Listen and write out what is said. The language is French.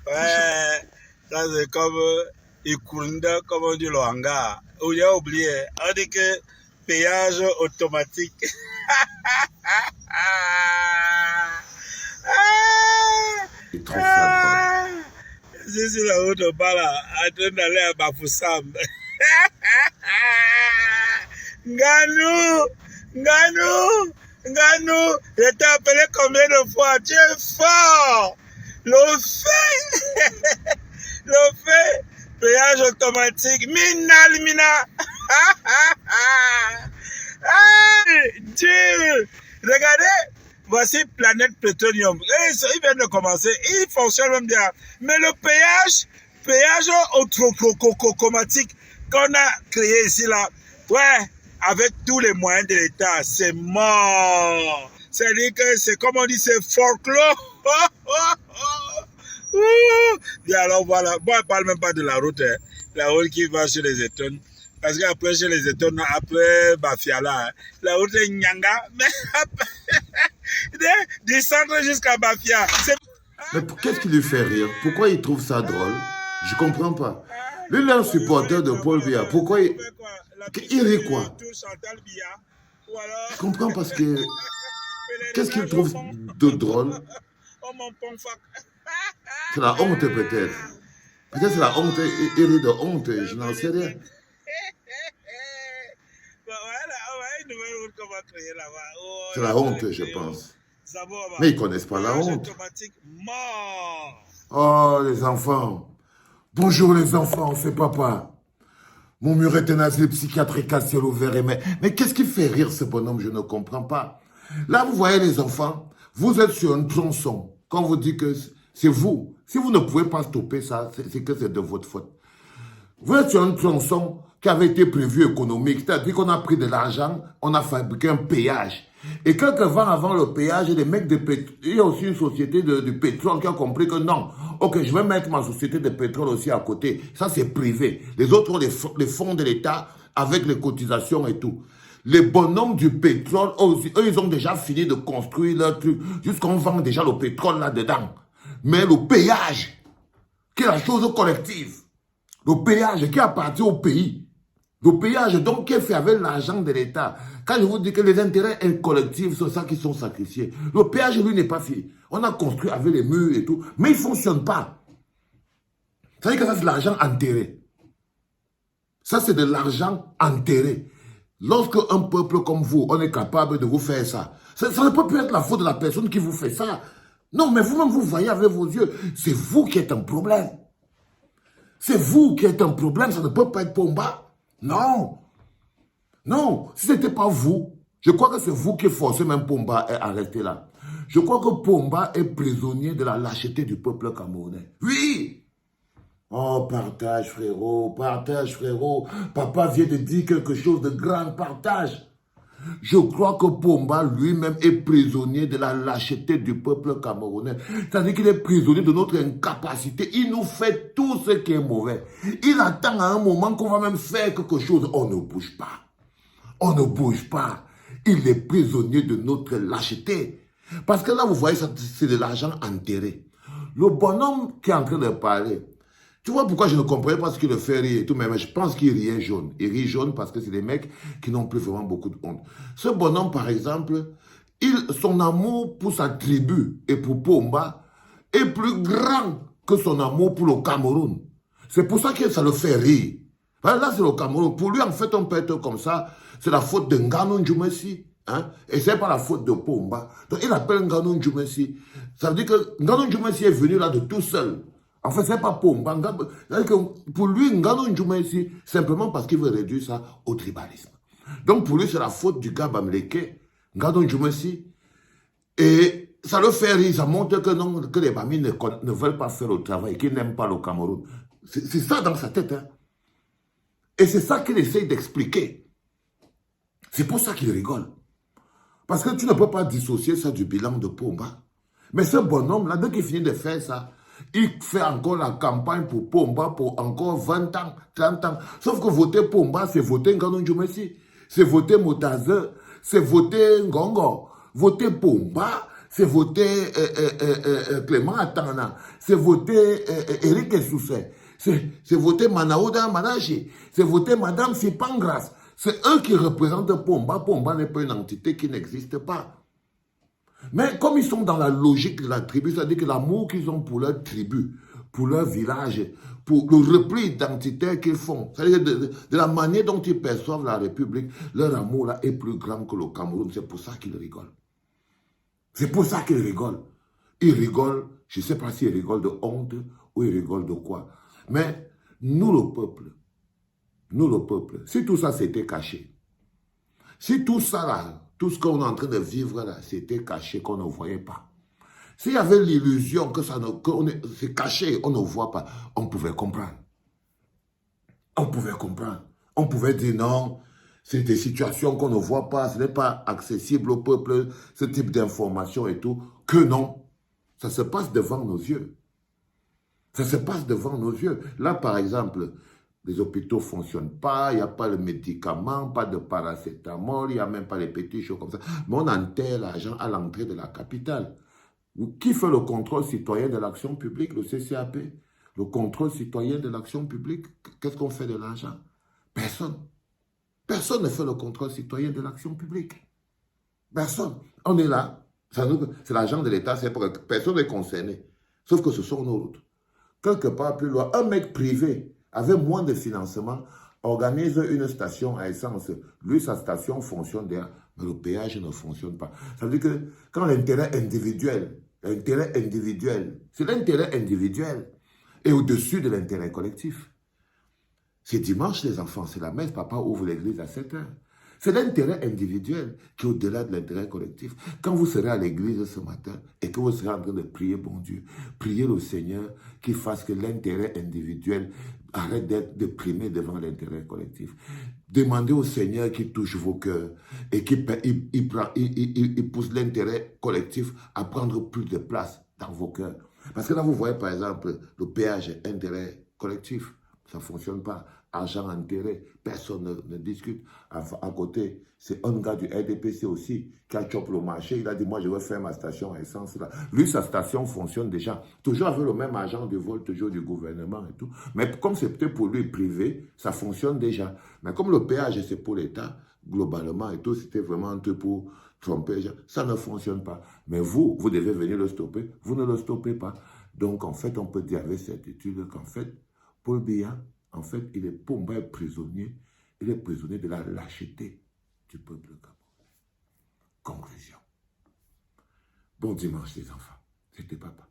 Ouais, ça c'est comme Ikunda, comme on dit le hangar. Où il a oublié, on dit que péage automatique. Il trouve ça drôle. Je suis la route de Bala, en train d'aller à Bafoussam. Nganou, Nganou, Nganou, je t'ai appelé combien de fois? Tu es fort. Le fait, péage automatique, Mina, Mina. Dieu, regardez, voici Planète Plutonium. Il vient de commencer, il fonctionne même bien. Mais le péage automatique qu'on a créé ici, là, ouais, avec tous les moyens de l'État, c'est mort. C'est-à-dire que c'est comme on dit, c'est folklore. Et alors voilà, moi je parle même pas de la route, hein. La route qui va chez les Étonnes. Parce qu'après chez les Étonnes, après Bafiala, hein, la route est Nyanga, mais du centre jusqu'à Bafia. Mais qu'est-ce qui lui fait rire? Pourquoi il trouve ça drôle? Je comprends pas. Lui, il est un supporter de Paul Biya. Pourquoi il rit quoi? Je comprends parce que... Qu'est-ce qu'il trouve de drôle? C'est la honte peut-être. Peut-être c'est la honte, il rit de honte, je n'en sais rien. C'est la honte, je pense. Mais ils ne connaissent pas la honte. Oh, les enfants. Bonjour les enfants, c'est papa. Mon mur est un asile psychiatrique à ciel ouvert. Mais qu'est-ce qui fait rire ce bonhomme? Je ne comprends pas. Là, vous voyez les enfants, vous êtes sur un tronçon. Quand vous dites que c'est vous, si vous ne pouvez pas stopper ça, c'est que c'est de votre faute. Vous êtes sur un tronçon qui avait été prévu économique, c'est-à-dire qu'on a pris de l'argent, on a fabriqué un péage. Et quelques temps avant le péage, les mecs de pétrole, il y a aussi une société de pétrole qui a compris que non, ok, je vais mettre ma société de pétrole aussi à côté. Ça, c'est privé. Les autres, les fonds de l'État avec les cotisations et tout. Les bonhommes du pétrole, eux, ils ont déjà fini de construire leur truc, jusqu'on vend déjà le pétrole là-dedans. Mais le péage, qui est la chose collective, le péage qui appartient au pays, le péage donc qui est fait avec l'argent de l'État. Quand je vous dis que les intérêts collectifs, c'est ça qui sont sacrifiés. Le péage, lui, n'est pas fait. On a construit avec les murs et tout, mais il ne fonctionne pas. Ça veut dire que ça, c'est de l'argent enterré. Ça, c'est de l'argent enterré. Lorsque un peuple comme vous, on est capable de vous faire ça, ça ne peut plus être la faute de la personne qui vous fait ça. Non, mais vous-même, vous voyez avec vos yeux, c'est vous qui êtes un problème. C'est vous qui êtes un problème, ça ne peut pas être Pomba. Non. Non, si ce n'était pas vous, je crois que c'est vous qui forcez même Pomba à rester là. Je crois que Pomba est prisonnier de la lâcheté du peuple camerounais. Oui. Oh, partage, frérot, partage, frérot. Papa vient de dire quelque chose de grand, partage. Je crois que Pomba lui-même est prisonnier de la lâcheté du peuple camerounais. C'est-à-dire qu'il est prisonnier de notre incapacité. Il nous fait tout ce qui est mauvais. Il attend à un moment qu'on va même faire quelque chose. On ne bouge pas. On ne bouge pas. Il est prisonnier de notre lâcheté. Parce que là, vous voyez, c'est de l'argent enterré. Le bonhomme qui est en train de parler, tu vois pourquoi je ne comprenais pas ce qu'il le fait rire et tout, mais je pense qu'il riait jaune. Il rit jaune parce que c'est des mecs qui n'ont plus vraiment beaucoup de honte. Ce bonhomme, par exemple, son amour pour sa tribu et pour Pomba est plus grand que son amour pour le Cameroun. C'est pour ça que ça le fait rire. Là, c'est le Cameroun. Pour lui, en fait, on peut être comme ça. C'est la faute de Nganou Ndjoumessi. Hein? Et ce n'est pas la faute de Pomba. Donc, il appelle Nganou Ndjoumessi. Ça veut dire que Nganou Ndjoumessi est venu là de tout seul. En fait, ce n'est pas Pomba. Pour lui, Nganou Ndjoumessi, simplement parce qu'il veut réduire ça au tribalisme. Donc, pour lui, c'est la faute du gars Bamleke, Nganou Ndjoumessi. Et ça le fait rire. Ça montre que, non, que les Bamis ne veulent pas faire le travail, qu'ils n'aiment pas le Cameroun. C'est ça dans sa tête. Hein? Et c'est ça qu'il essaye d'expliquer. C'est pour ça qu'il rigole. Parce que tu ne peux pas dissocier ça du bilan de Pomba. Mais ce bonhomme-là, dès qu'il finit de faire ça, il fait encore la campagne pour Pomba pour encore 20 ans, 30 ans. Sauf que voter Pomba, c'est voter Nganou Ndjoumessi, c'est voter Motaze, c'est voter Ngongo. Voter Pomba, c'est voter Clément Atana, c'est voter Eric Essoussé, c'est voter Manaouda Manachi, c'est voter Madame Sipangras. C'est eux qui représentent Pomba. Pomba n'est pas une entité qui n'existe pas. Mais comme ils sont dans la logique de la tribu, c'est-à-dire que l'amour qu'ils ont pour leur tribu, pour leur village, pour le repli identitaire qu'ils font, c'est-à-dire de la manière dont ils perçoivent la République, leur amour là est plus grand que le Cameroun. C'est pour ça qu'ils rigolent. C'est pour ça qu'ils rigolent. Ils rigolent, je ne sais pas s'ils rigolent de honte ou ils rigolent de quoi. Mais nous le peuple, si tout ça s'était caché, si tout ça là, tout ce qu'on est en train de vivre là, c'était caché, qu'on ne voyait pas. S'il y avait l'illusion que c'est caché, on ne voit pas, on pouvait comprendre. On pouvait comprendre. On pouvait dire non, c'est des situations qu'on ne voit pas, ce n'est pas accessible au peuple, ce type d'information et tout. Que non, ça se passe devant nos yeux. Ça se passe devant nos yeux. Là, par exemple, les hôpitaux ne fonctionnent pas, il n'y a pas de médicaments, pas de paracétamol, il n'y a même pas les petits choses comme ça. Mais on enterre l'argent à l'entrée de la capitale. Qui fait le contrôle citoyen de l'action publique? Le CCAP. Le contrôle citoyen de l'action publique. Qu'est-ce qu'on fait de l'argent? Personne. Personne ne fait le contrôle citoyen de l'action publique. Personne. On est là. C'est l'argent de l'État, c'est pour que personne n'est concerné. Sauf que ce sont nos routes. Quelque part plus loin, un mec privé, avec moins de financement, organise une station à essence. Lui, sa station fonctionne déjà, mais le péage ne fonctionne pas. Ça veut dire que quand l'intérêt individuel, c'est l'intérêt individuel et au-dessus de l'intérêt collectif. C'est dimanche, les enfants, c'est la messe, papa ouvre l'église à 7 heures. C'est l'intérêt individuel qui est au-delà de l'intérêt collectif. Quand vous serez à l'église ce matin et que vous serez en train de prier, bon Dieu, priez le Seigneur qu'il fasse que l'intérêt individuel arrête d'être déprimé devant l'intérêt collectif. Demandez au Seigneur qu'il touche vos cœurs et qu'il pousse l'intérêt collectif à prendre plus de place dans vos cœurs. Parce que là, vous voyez par exemple le péage intérêt collectif. Ça ne fonctionne pas. Argent enterré, personne ne discute. À côté, c'est un gars du RDPC aussi qui a chopé le marché. Il a dit, moi, je vais faire ma station à essence là. Lui, sa station fonctionne déjà. Toujours avec le même agent de vol, toujours du gouvernement et tout. Mais comme c'est peut-être pour lui privé, ça fonctionne déjà. Mais comme le péage, c'est pour l'État, globalement et tout, c'était vraiment un truc pour tromper. Ça ne fonctionne pas. Mais vous devez venir le stopper. Vous ne le stoppez pas. Donc, en fait, on peut dire avec certitude qu'en fait, Paul Biya, en fait, Pomba est prisonnier. Il est prisonnier de la lâcheté du peuple camerounais. Conclusion. Bon dimanche les enfants. C'était papa.